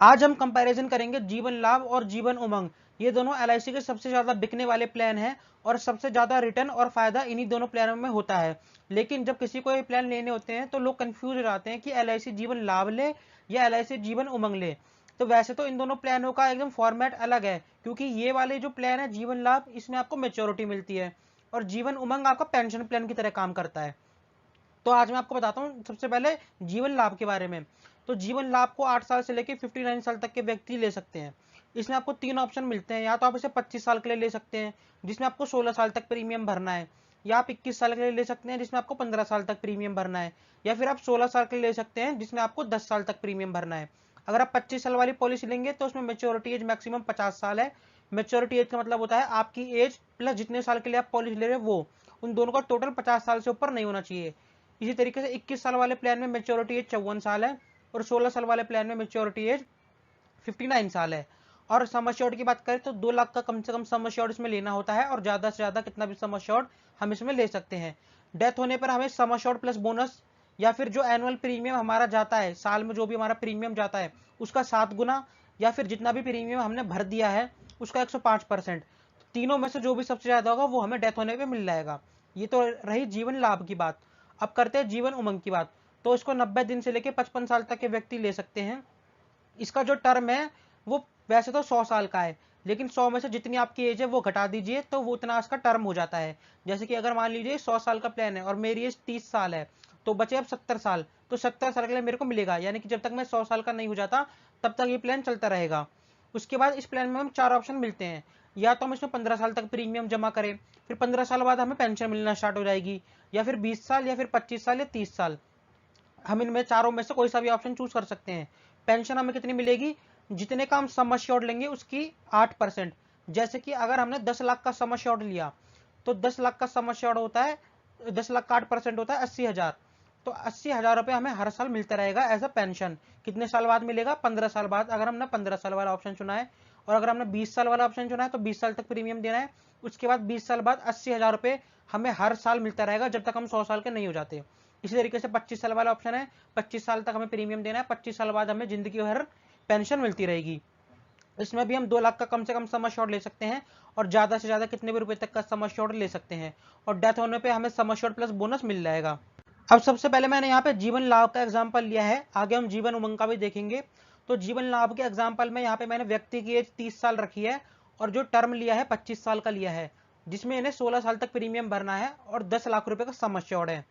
आज हम कंपैरिजन करेंगे जीवन लाभ और जीवन उमंग। ये दोनों एलआईसी के सबसे ज्यादा बिकने वाले प्लान हैं और सबसे ज्यादा रिटर्न और फायदा इन्हीं दोनों प्लानों में होता है। लेकिन जब किसी को ये प्लान लेने होते हैं तो लोग कंफ्यूज हो जाते हैं कि एलआईसी जीवन लाभ ले या एलआईसी जीवन उमंग ले। तो वैसे तो इन दोनों प्लानों का एकदम फॉर्मेट अलग है, क्योंकि ये वाले जो प्लान है जीवन लाभ, इसमें आपको मेच्योरिटी मिलती है और जीवन उमंग आपका पेंशन प्लान की तरह काम करता है। तो आज मैं आपको बताता हूँ सबसे पहले जीवन लाभ के बारे में। तो जीवन लाभ को 8 साल से लेकर 59 साल तक के व्यक्ति ले सकते हैं। इसमें आपको 3 ऑप्शन मिलते हैं। या तो आप इसे 25 साल के लिए ले सकते हैं जिसमें आपको 16 साल तक प्रीमियम भरना है, या आप 21 साल के लिए ले सकते हैं जिसमें आपको 15 साल तक प्रीमियम भरना है, या फिर आप 16 साल के लिए ले सकते हैं जिसमें आपको 10 साल तक प्रीमियम भरना है। अगर आप 25 साल वाली पॉलिसी लेंगे तो उसमें मेच्योरिटी एज मैक्सिमम 50 साल है। मेच्योरिटी एज का मतलब होता है आपकी एज प्लस जितने साल के लिए आप पॉलिसी ले रहे हो वो, उन दोनों का टोटल 50 साल से ऊपर नहीं होना चाहिए। इसी तरीके से 21 साल वाले प्लान में मेच्योरिटी एज 54 साल है और 16 साल वाले प्लान में मेच्योरिटी एज 59 साल है। और सम एश्योर्ड की बात करें तो 2 लाख का कम से कम सम एश्योर्ड इसमें लेना होता है और ज्यादा से ज्यादा कितना भी सम एश्योर्ड हम इसमें ले सकते हैं। डेथ होने पर हमें सम एश्योर्ड प्लस बोनस या फिर जो एनुअल प्रीमियम हमारा जाता है, साल में जो भी हमारा प्रीमियम जाता है उसका 7 गुना, या फिर जितना भी प्रीमियम हमने भर दिया है उसका 105%। तीनों में से जो भी सबसे ज्यादा होगा वो हमें डेथ होने पर मिल जाएगा। ये तो रही जीवन लाभ की बात। अब करते हैं जीवन उमंग की बात। तो इसको 90 दिन से लेकर 55 साल तक के व्यक्ति ले सकते हैं। इसका जो टर्म है वो वैसे तो 100 साल का है, लेकिन 100 में से जितनी आपकी एज है वो घटा दीजिए तो वो उतना इसका टर्म हो जाता है। जैसे कि अगर मान लीजिए 100 साल का प्लान है और मेरी एज 30 साल है तो बचे अब 70 साल, तो 70 साल के लिए मेरे को मिलेगा, यानी कि जब तक मैं 100 साल का नहीं हो जाता तब तक ये प्लान चलता रहेगा। उसके बाद इस प्लान में हम 4 ऑप्शन मिलते हैं। या तो हम इसमें 15 साल तक प्रीमियम जमा करें, फिर 15 साल बाद हमें पेंशन मिलना स्टार्ट हो जाएगी, या फिर 20 साल, या फिर 25 साल, या 30 साल। हम इनमें चारों में से कोई सा भी ऑप्शन चूज कर सकते हैं। पेंशन हमें कितनी मिलेगी? जितने का हम सम एश्योर्ड लेंगे उसकी 8%। जैसे कि अगर हमने 10 लाख का सम एश्योर्ड लिया तो 10 लाख का सम एश्योर्ड होता है, 10 लाख का 8% होता है 80,000। तो 80,000 रुपये हमें हर साल मिलता रहेगा एज अ पेंशन। कितने साल बाद मिलेगा? 15 साल बाद, अगर हमने 15 साल वाला ऑप्शन चुना है। और अगर हमने 20 साल वाला ऑप्शन चुना है तो 20 साल तक प्रीमियम देना है। उसके बाद 20 साल बाद 80,000 रुपये हमें हर साल मिलता रहेगा जब तक हम 100 साल के नहीं हो जाते। इसी तरीके से 25 साल वाला ऑप्शन है, 25 साल तक हमें प्रीमियम देना है, 25 साल बाद हमें जिंदगी भर पेंशन मिलती रहेगी। इसमें भी हम 2 लाख का कम से कम सम एश्योर्ड ले सकते हैं और ज्यादा से ज्यादा कितने भी रुपए तक का सम एश्योर्ड ले सकते हैं, और डेथ होने पे हमें सम एश्योर्ड प्लस बोनस मिल जाएगा। अब सबसे पहले मैंने यहाँ पे जीवन लाभ का एग्जाम्पल लिया है, आगे हम जीवन उमंग का भी देखेंगे। तो जीवन लाभ के एग्जाम्पल में यहाँ पे मैंने व्यक्ति की एज 30 साल रखी है और जो टर्म लिया है 25 साल का लिया है, जिसमें इन्हें 16 साल तक प्रीमियम भरना है और 10 लाख रुपए का सम एश्योर्ड है।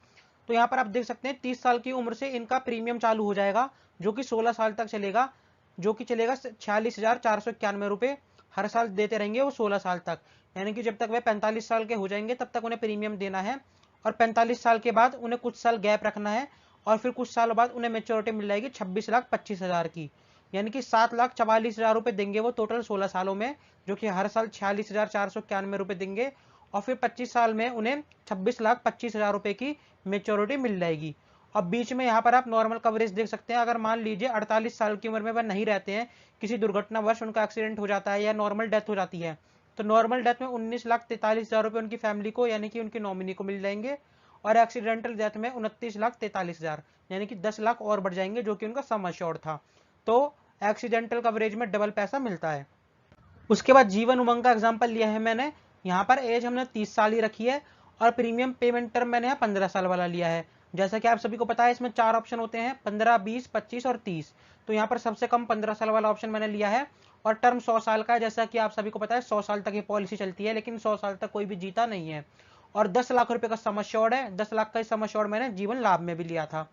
तो यहाँ पर आप देख सकते हैं 30 साल की उम्र से इनका प्रीमियम चालू हो जाएगा जो कि 16 साल तक चलेगा, जो कि चलेगा 46,491 रुपए हर साल देते रहेंगे वो 16 साल तक। यानी कि जब तक वे 45 साल के हो जाएंगे तब तक उन्हें प्रीमियम देना है, और 45 साल के बाद उन्हें कुछ साल गैप रखना है, और फिर कुछ साल बाद उन्हें मेच्योरिटी मिल जाएगी 26,25,000 की। यानी कि 7,44,000 रुपए देंगे वो टोटल 16 सालों में, जो कि हर साल 46,491 रुपए देंगे, और फिर 25 साल में उन्हें 26,25,000 रुपए की मेच्योरिटी मिल जाएगी। अब बीच में यहाँ पर आप नॉर्मल कवरेज देख सकते हैं। अगर मान लीजिए 48 साल की उम्र में वह नहीं रहते हैं, किसी दुर्घटनावश उनका एक्सीडेंट हो जाता है या नॉर्मल डेथ हो जाती है, तो नॉर्मल डेथ में 19,43,000 रुपए उनकी फैमिली को यानी कि उनकी नॉमिनी को मिल जाएंगे, और एक्सीडेंटल डेथ में 29,43,000 यानी कि 10 लाख और बढ़ जाएंगे, जो कि उनका सम एश्योर्ड था। तो एक्सीडेंटल कवरेज में डबल पैसा मिलता है। उसके बाद जीवन उमंग का एग्जाम्पल लिया है मैंने। यहाँ पर एज हमने 30 साल ही रखी है और प्रीमियम पेमेंट टर्म मैंने यहाँ 15 साल वाला लिया है। जैसा कि आप सभी को पता है इसमें 4 ऑप्शन होते हैं, 15, 20, 25 और 30। तो यहाँ पर सबसे कम 15 साल वाला ऑप्शन मैंने लिया है, और टर्म 100 साल का है। जैसा कि आप सभी को पता है 100 साल तक ये पॉलिसी चलती है, लेकिन 100 साल तक कोई भी जीता नहीं है। और 10 लाख रुपए का सम एश्योर्ड है। 10 लाख का सम एश्योर्ड मैंने जीवन लाभ में भी लिया था।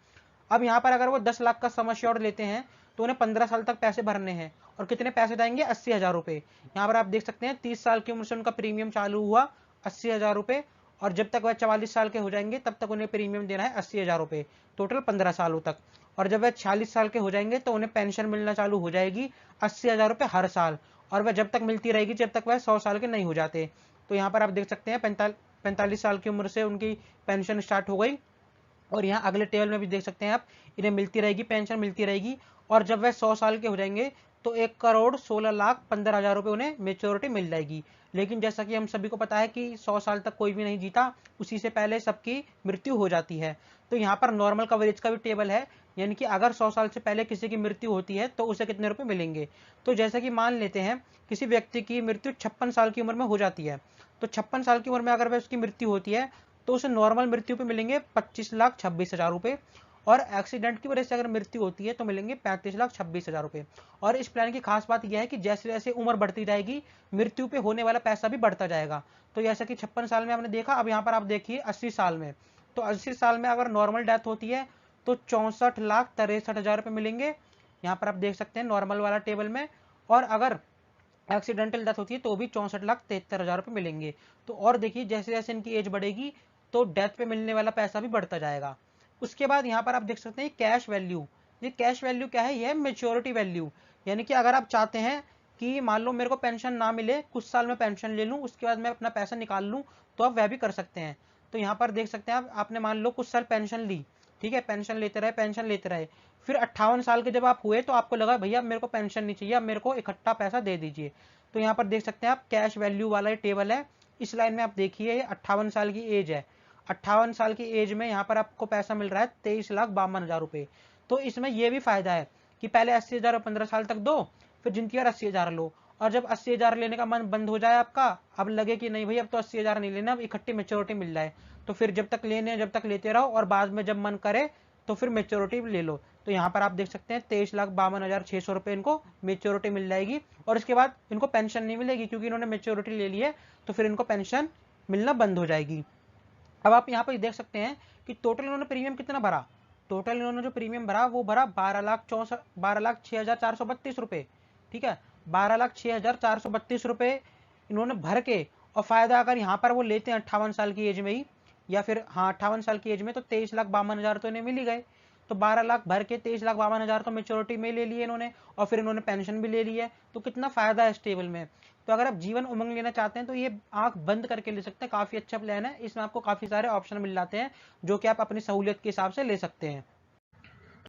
अब यहाँ पर अगर वो 10 लाख का सम एश्योर्ड लेते हैं तो उन्हें 15 साल तक पैसे भरने हैं, और कितने पैसे जाएंगे? 80,000 रुपए। यहाँ पर आप देख सकते हैं 30 साल की उम्र से उनका प्रीमियम चालू हुआ 80,000 रुपए, और जब तक वह 44 साल के हो जाएंगे तब तक उन्हें प्रीमियम देना है 80,000 रुपए, टोटल 15 सालों तक। और जब वह 46 साल के हो जाएंगे तो उन्हें पेंशन मिलना चालू हो जाएगी 80,000 रुपए हर साल, और वह जब तक मिलती रहेगी जब तक वह 100 साल के नहीं हो जाते। तो यहाँ पर आप देख सकते हैं 45 साल की उम्र से उनकी पेंशन स्टार्ट हो गई, और यहाँ अगले टेबल में भी देख सकते हैं आप, इन्हें मिलती रहेगी, पेंशन मिलती रहेगी, और जब वह 100 साल के हो जाएंगे तो 1,16,15,000 रुपए उन्हें मेच्योरिटी मिल जाएगी। लेकिन जैसा कि हम सभी को पता है कि 100 साल तक कोई भी नहीं जीता, उसी से पहले सबकी मृत्यु हो जाती है। तो यहाँ पर नॉर्मल कवरेज का भी टेबल है यानी कि अगर 100 साल से पहले किसी की मृत्यु होती है तो उसे कितने रुपए मिलेंगे। तो जैसे कि मान लेते हैं किसी व्यक्ति की मृत्यु 56 साल की उम्र में हो जाती है, तो 56 साल की उम्र में अगर वह उसकी मृत्यु होती है तो उसे नॉर्मल मृत्यु पे मिलेंगे 25,26,000 रुपए, और एक्सीडेंट की वजह से अगर मृत्यु होती है तो मिलेंगे 35,26,000 रुपए। और इस प्लान की खास बात यह है कि जैसे जैसे उम्र बढ़ती जाएगी मृत्यु पे होने वाला पैसा भी बढ़ता जाएगा। तो जैसा कि 56 साल में आपने देखा, अब यहाँ पर आप देखिए 80 साल में, तो 80 साल में अगर नॉर्मल डेथ होती है तो 64,63,000 रुपए मिलेंगे, यहाँ पर आप देख सकते हैं नॉर्मल वाला टेबल में। और अगर एक्सीडेंटल डेथ होती है तो भी 64,73,000 रुपए मिलेंगे। तो और देखिए जैसे जैसे इनकी एज बढ़ेगी तो डेथ पे मिलने वाला पैसा भी बढ़ता जाएगा। उसके बाद यहाँ पर आप देख सकते हैं कैश वैल्यू। ये कैश वैल्यू क्या है, यह मेच्योरिटी वैल्यू। यानी कि अगर आप चाहते हैं कि मान लो मेरे को पेंशन ना मिले, कुछ साल में पेंशन ले लूँ, उसके बाद मैं अपना पैसा निकाल लूँ, तो आप वह भी कर सकते हैं। तो यहाँ पर देख सकते हैं आप, आपने मान लो कुछ साल पेंशन ली, ठीक है, पेंशन लेते रहे, पेंशन लेते रहे, फिर 58 साल के जब आप हुए तो आपको लगा भैया मेरे को पेंशन नहीं चाहिए, अब मेरे को इकट्ठा पैसा दे दीजिए। तो यहाँ पर देख सकते हैं आप कैश वैल्यू वाला टेबल है। इस लाइन में आप देखिए ये 58 साल की एज है, 58 साल की एज में यहाँ पर आपको पैसा मिल रहा है 23,52,000 रुपए। तो इसमें यह भी फायदा है कि पहले 80,000 15 साल तक दो, फिर जिनकी बार 80,000 लो, और जब 80,000 लेने का मन बंद हो जाए आपका, अब लगे कि नहीं भाई अब तो 80,000 नहीं लेना, अब इकट्ठी मेच्योरिटी मिल जाए, तो फिर जब तक लेने जब तक लेते रहो, और बाद में जब मन करे तो फिर मेच्योरिटी ले लो। तो यहाँ पर आप देख सकते हैं 23,52,600 रुपए इनको मेच्योरिटी मिल जाएगी, और इसके बाद इनको पेंशन नहीं मिलेगी क्योंकि इन्होंने मेच्योरिटी ले ली है, तो फिर इनको पेंशन मिलना बंद हो जाएगी। अब आप यहाँ पर देख सकते हैं कि टोटल इन्होंने प्रीमियम कितना भरा। टोटल इन्होंने जो प्रीमियम भरा वो भरा 12,06,432 रुपए, ठीक है, 12,06,432 रुपए इन्होंने भर के। और फायदा अगर यहाँ पर वो लेते हैं 58 साल की एज में ही, या फिर हाँ 58 साल की एज में, तो 23,52,000 तो इन्हें मिल ही गए। तो 12 लाख भर के 23,52,000 तो मेच्योरिटी में ले लिए इन्होंने, और फिर इन्होंने पेंशन भी ले ली है। तो कितना फायदा है इस टेबल में। तो अगर आप जीवन उमंग लेना चाहते हैं तो ये आंख बंद करके ले सकते हैं, काफी अच्छा प्लान है, इसमें आपको काफी सारे ऑप्शन मिल जाते हैं जो कि आप अपनी सहूलियत के हिसाब से ले सकते हैं।